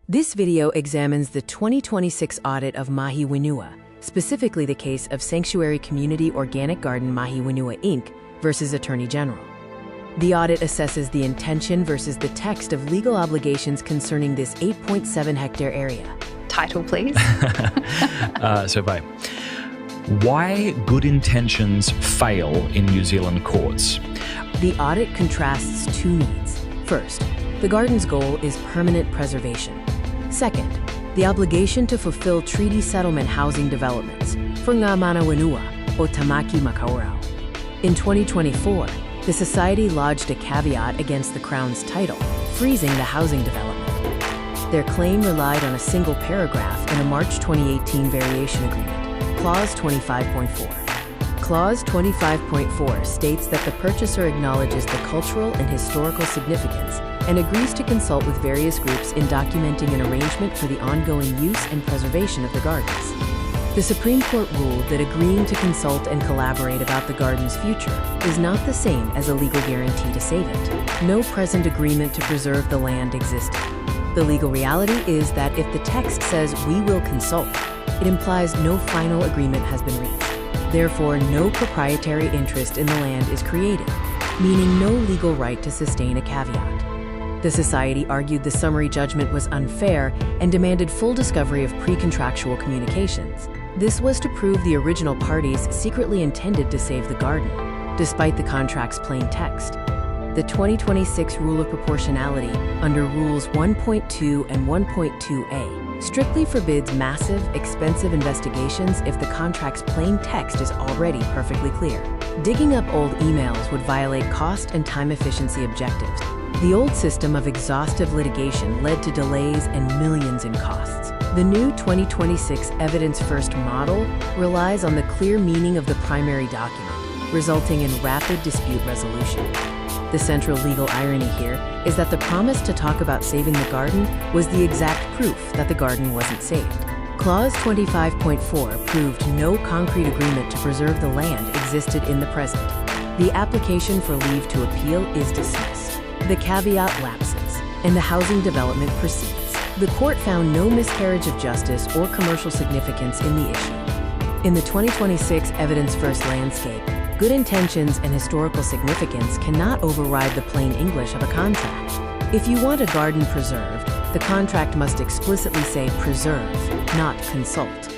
This video examines the 2026 audit of Mahi Whenua, specifically the case of Sanctuary Community Organic Garden Mahi Whenua Inc. versus Attorney General. The audit assesses the intention versus the text of legal obligations concerning this 8.7-hectare area. Title, please. Why good intentions fail in New Zealand courts? The audit contrasts two needs. First, the garden's goal is permanent preservation. Second, the obligation to fulfill treaty settlement housing developments for Ngā Mana Whenua o Tamaki Makaurau. In 2024, the Society lodged a caveat against the Crown's title, freezing the housing development. Their claim relied on a single paragraph in a March 2018 variation agreement, Clause 25.4. Clause 25.4 states that the purchaser acknowledges the cultural and historical significance and agrees to consult with various groups in documenting an arrangement for the ongoing use and preservation of the gardens. The Supreme Court ruled that agreeing to consult and collaborate about the garden's future is not the same as a legal guarantee to save it. No present agreement to preserve the land existed. The legal reality is that if the text says "we will consult," it implies no final agreement has been reached. Therefore, no proprietary interest in the land is created, meaning no legal right to sustain a caveat. The Society argued the summary judgment was unfair and demanded full discovery of pre-contractual communications. This was to prove the original parties secretly intended to save the garden, despite the contract's plain text. The 2026 Rule of Proportionality under Rules 1.2 and 1.2a strictly forbids massive, expensive investigations if the contract's plain text is already perfectly clear. Digging up old emails would violate cost and time efficiency objectives. The old system of exhaustive litigation led to delays and millions in costs. The new 2026 Evidence First model relies on the clear meaning of the primary document, resulting in rapid dispute resolution. The central legal irony here is that the promise to talk about saving the garden was the exact proof that the garden wasn't saved. Clause 25.4 proved no concrete agreement to preserve the land existed in the present. The application for leave to appeal is dismissed. The caveat lapses, and the housing development proceeds. The court found no miscarriage of justice or commercial significance in the issue. In the 2026 Evidence First landscape, good intentions and historical significance cannot override the plain English of a contract. If you want a garden preserved, the contract must explicitly say preserve, not consult.